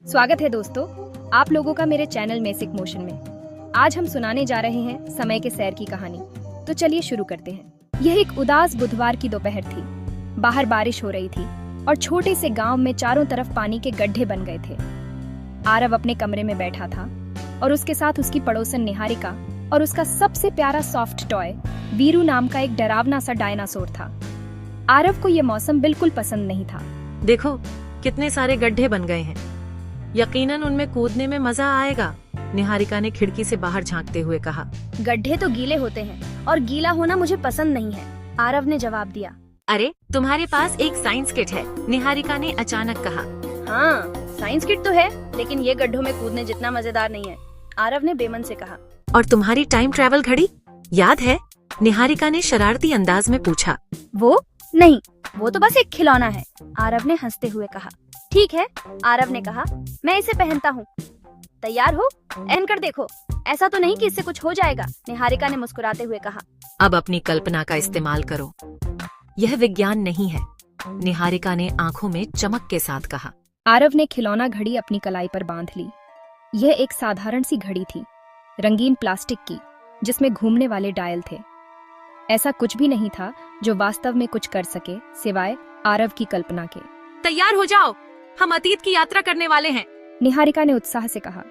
स्वागत है दोस्तों, आप लोगों का मेरे चैनल मेसिक मोशन में। आज हम सुनाने जा रहे हैं समय के सैर की कहानी। तो चलिए शुरू करते हैं। यह एक उदास बुधवार की दोपहर थी। बाहर बारिश हो रही थी और छोटे से गांव में चारों तरफ पानी के गड्ढे बन गए थे। आरव अपने कमरे में बैठा था और उसके साथ उसकी पड़ोसन निहारिका और उसका सबसे प्यारा सॉफ्ट टॉय वीरू नाम का एक डरावना सा डायनासोर था। आरव को यह मौसम बिल्कुल पसंद नहीं था। देखो कितने सारे गड्ढे बन गए हैं, यकीनन उनमें कूदने में मजा आएगा, निहारिका ने खिड़की से बाहर झांकते हुए कहा। गड्ढे तो गीले होते हैं और गीला होना मुझे पसंद नहीं है, आरव ने जवाब दिया। अरे तुम्हारे पास एक साइंस किट है, निहारिका ने अचानक कहा। हाँ, साइंस किट तो है, लेकिन ये गड्ढों में कूदने जितना मजेदार नहीं है, आरव ने बेमन से कहा। और तुम्हारी टाइम ट्रैवल घड़ी याद है, निहारिका ने शरारती अंदाज में पूछा। वो नहीं, वो तो बस एक खिलौना है, आरव ने हंसते हुए कहा। ठीक है, आरव ने कहा, मैं इसे पहनता हूँ। तैयार हो? पहन कर देखो, ऐसा तो नहीं कि इससे कुछ हो जाएगा, निहारिका ने मुस्कुराते हुए कहा। अब अपनी कल्पना का इस्तेमाल करो, यह विज्ञान नहीं है, निहारिका ने आंखों में चमक के साथ कहा। आरव ने खिलौना घड़ी अपनी कलाई पर बांध ली। यह एक साधारण सी घड़ी थी, रंगीन प्लास्टिक की, जिसमें घूमने वाले डायल थे। ऐसा कुछ भी नहीं था जो वास्तव में कुछ कर सके, सिवाय आरव की कल्पना के। तैयार हो जाओ, हम अतीत की यात्रा करने वाले हैं, निहारिका ने उत्साह से कहा।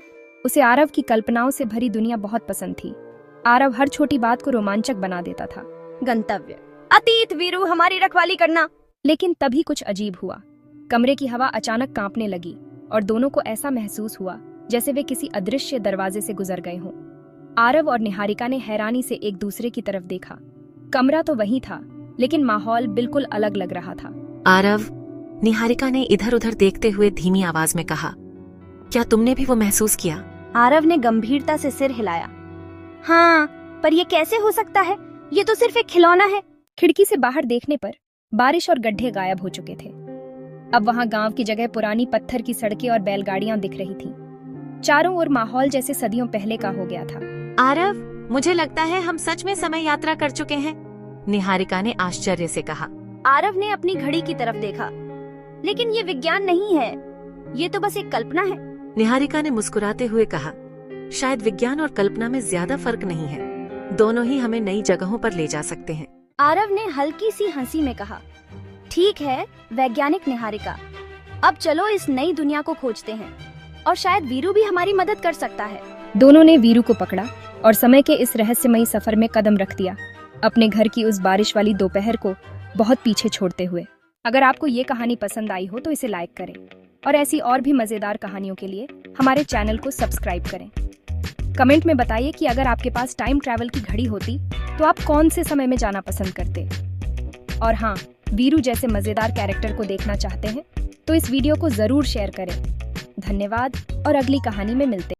उसे आरव की कल्पनाओं से भरी दुनिया बहुत पसंद थी। आरव हर छोटी बात को रोमांचक बना देता था। गंतव्य अतीत, वीरू हमारी रखवाली करना। लेकिन तभी कुछ अजीब हुआ। कमरे की हवा अचानक कांपने लगी और दोनों को ऐसा महसूस हुआ जैसे वे किसी अदृश्य दरवाजे से गुजर गए हों। आरव और निहारिका ने हैरानी से एक दूसरे की तरफ देखा। कमरा तो वही था, लेकिन माहौल बिल्कुल अलग लग रहा था। आरव, निहारिका ने इधर उधर देखते हुए धीमी आवाज में कहा, क्या तुमने भी वो महसूस किया? आरव ने गंभीरता से सिर हिलाया। हाँ, पर ये कैसे हो सकता है? ये तो सिर्फ एक खिलौना है। खिड़की से बाहर देखने पर बारिश और गड्ढे गायब हो चुके थे। अब वहाँ गांव की जगह पुरानी पत्थर की सड़कें और बैलगाड़ियां दिख रही थीं। चारों ओर माहौल जैसे सदियों पहले का हो गया था। आरव, मुझे लगता है हम सच में समय यात्रा कर चुके हैं, निहारिका ने आश्चर्य से कहा। आरव ने अपनी घड़ी की तरफ देखा। लेकिन ये विज्ञान नहीं है, ये तो बस एक कल्पना है, निहारिका ने मुस्कुराते हुए कहा। शायद विज्ञान और कल्पना में ज्यादा फर्क नहीं है, दोनों ही हमें नई जगहों पर ले जा सकते हैं, आरव ने हल्की सी हंसी में कहा। ठीक है वैज्ञानिक निहारिका, अब चलो इस नई दुनिया को खोजते हैं, और शायद वीरू भी हमारी मदद कर सकता है। दोनों ने वीरू को पकड़ा और समय के इस रहस्यमयी सफर में कदम रख दिया, अपने घर की उस बारिश वाली दोपहर को बहुत पीछे छोड़ते हुए। अगर आपको ये कहानी पसंद आई हो तो इसे लाइक करें और ऐसी और भी मजेदार कहानियों के लिए हमारे चैनल को सब्सक्राइब करें। कमेंट में बताइए कि अगर आपके पास टाइम ट्रैवल की घड़ी होती तो आप कौन से समय में जाना पसंद करते। और हाँ, वीरू जैसे मजेदार कैरेक्टर को देखना चाहते हैं तो इस वीडियो को जरूर शेयर करें। धन्यवाद और अगली कहानी में मिलते हैं।